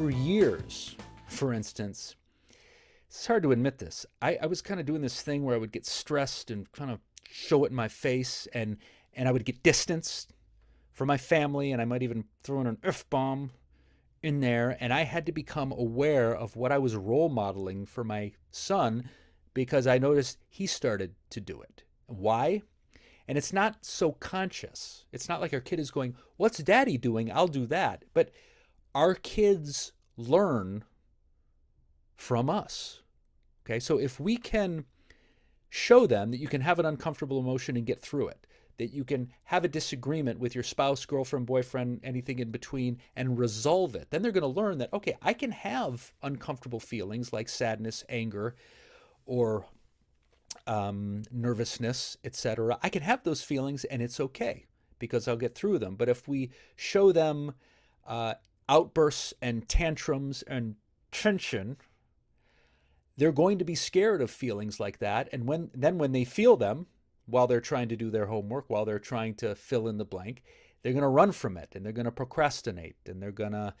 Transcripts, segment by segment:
For years, for instance, it's hard to admit this. I was kind of doing this thing where I would get stressed and kind of show it in my face, and I would get distanced from my family, and I might even throw in an F-bomb in there. And I had to become aware of what I was role modeling for my son because I noticed he started to do it. Why? And it's not so conscious. It's not like our kid is going, "What's daddy doing? I'll do that." But our kids learn from us. Okay, so if we can show them that you can have an uncomfortable emotion and get through it, that you can have a disagreement with your spouse, girlfriend, boyfriend, anything in between, and resolve it, then they're going to learn that, okay, I can have uncomfortable feelings like sadness, anger, or nervousness, etc. I can have those feelings and it's okay because I'll get through them. But if we show them outbursts and tantrums and tension, they're going to be scared of feelings like that. And when they feel them while they're trying to do their homework, while they're trying to fill in the blank, they're going to run from it and they're going to procrastinate and they're going to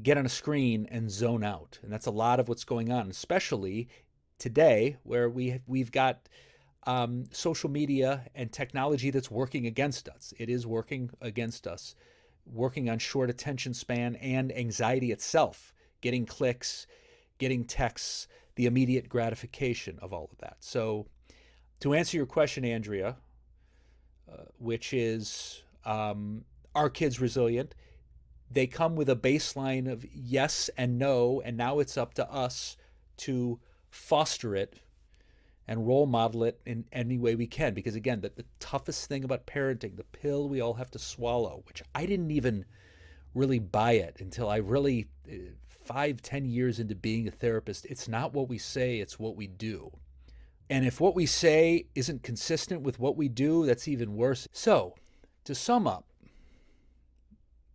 get on a screen and zone out. And that's a lot of what's going on, especially today where we've got social media and technology that's working against us. It is working against us, working on short attention span and anxiety itself, getting clicks, getting texts, the immediate gratification of all of that. So to answer your question, Andrea, which is, are kids resilient? They come with a baseline of yes and no, and now it's up to us to foster it and role model it in any way we can. Because again, the toughest thing about parenting, the pill we all have to swallow, which I didn't even really buy it until I really 5-10 years into being a therapist. It's not what we say, it's what we do. And if what we say isn't consistent with what we do, that's even worse. So to sum up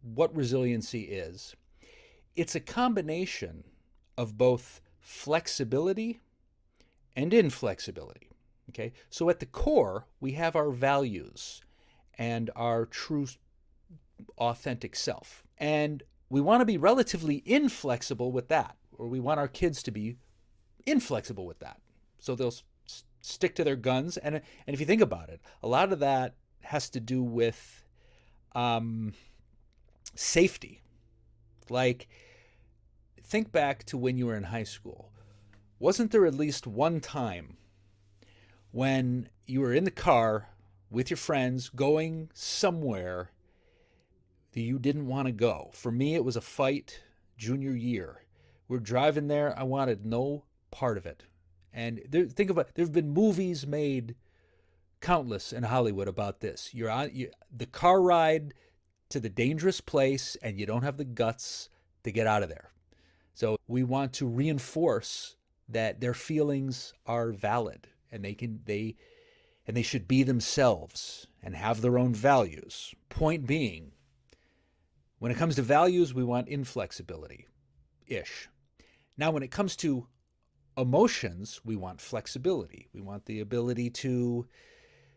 what resiliency is, it's a combination of both flexibility and inflexibility. Okay, so at the core, we have our values and our true, authentic self. And we want to be relatively inflexible with that, or we want our kids to be inflexible with that. So they'll stick to their guns. And if you think about it, a lot of that has to do with safety. Like, think back to when you were in high school. Wasn't there at least one time when you were in the car with your friends going somewhere that you didn't want to go? For me, it was a fight junior year. We're driving there. I wanted no part of it. And think about it. There have been movies made, countless in Hollywood, about this. You're on the car ride to the dangerous place, and you don't have the guts to get out of there. So we want to reinforce that their feelings are valid, and they should be themselves and have their own values. Point being, when it comes to values, we want inflexibility-ish. Now, when it comes to emotions, we want flexibility. We want the ability to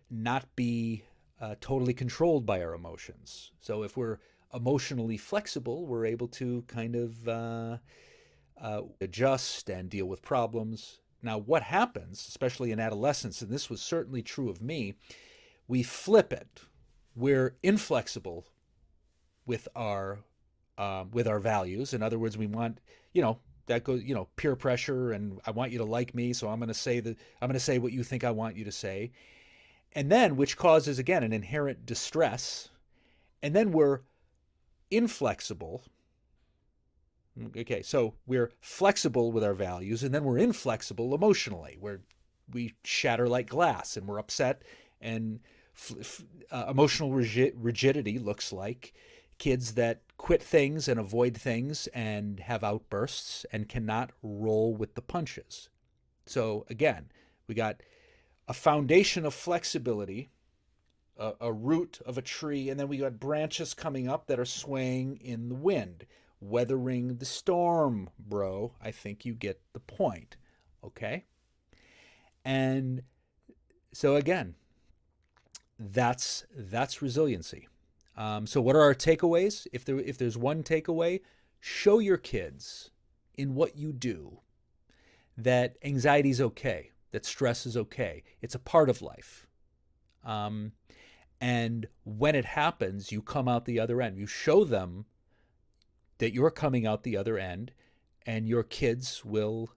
not be totally controlled by our emotions. So if we're emotionally flexible, we're able to kind of adjust and deal with problems. Now, what happens, especially in adolescence, and this was certainly true of me, we flip it. We're inflexible with our values. In other words, we want, that goes, peer pressure, and I want you to like me, so I'm going to say what you think I want you to say. And then, which causes, again, an inherent distress. And then we're inflexible. Okay, so we're flexible with our values, and then we're inflexible emotionally, where we shatter like glass, and we're upset, and emotional rigidity looks like kids that quit things and avoid things and have outbursts and cannot roll with the punches. So again, we got a foundation of flexibility, a root of a tree, and then we got branches coming up that are swaying in the wind. Weathering the storm, bro. I think you get the point. Okay? And so again, that's resiliency. So what are our takeaways? If there's one takeaway, show your kids in what you do that anxiety is okay, that stress is okay. It's a part of life. And when it happens, you come out the other end. You show them that you're coming out the other end, and your kids will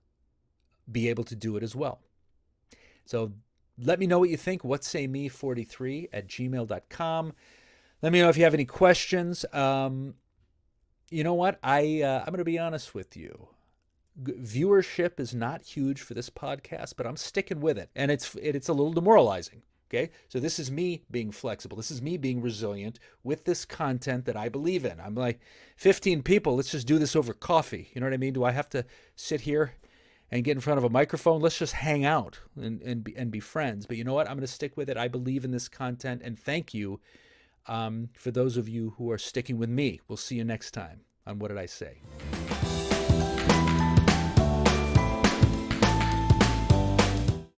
be able to do it as well. So let me know what you think. whatsayme43@gmail.com. Let me know if you have any questions. You know what? I'm going to be honest with you. Viewership is not huge for this podcast, but I'm sticking with it. And it's a little demoralizing. Okay. So this is me being flexible. This is me being resilient with this content that I believe in. I'm like, 15 people, let's just do this over coffee. You know what I mean? Do I have to sit here and get in front of a microphone? Let's just hang out and be friends. But you know what? I'm going to stick with it. I believe in this content. And thank you for those of you who are sticking with me. We'll see you next time on What Did I Say?